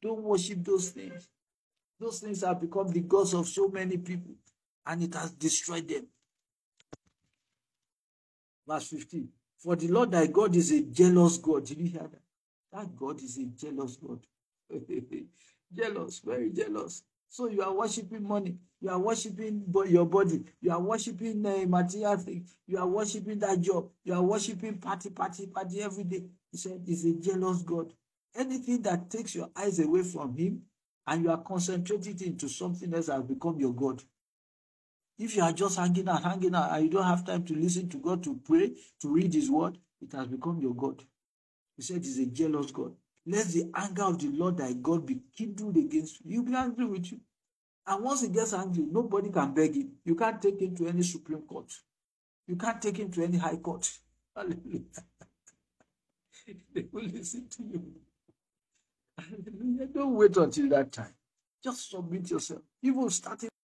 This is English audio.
Don't worship those things. Those things have become the gods of so many people, and it has destroyed them. Verse 15. For the Lord thy God is a jealous God. Did you hear that? That God is a jealous God. Jealous, very jealous. So you are worshiping money. You are worshiping your body. You are worshiping material things. You are worshiping that job. You are worshiping party every day. He said, he's a jealous God. Anything that takes your eyes away from him and you are concentrating into something else has become your God. If you are just hanging out, and you don't have time to listen to God, to pray, to read his word, it has become your God. He said he's a jealous God. Let the anger of the Lord thy God be kindled against you. He'll be angry with you. And once he gets angry, nobody can beg him. You can't take him to any Supreme Court. You can't take him to any High Court. Hallelujah. They will listen to you. Hallelujah. Don't wait until that time. Just submit yourself. Even starting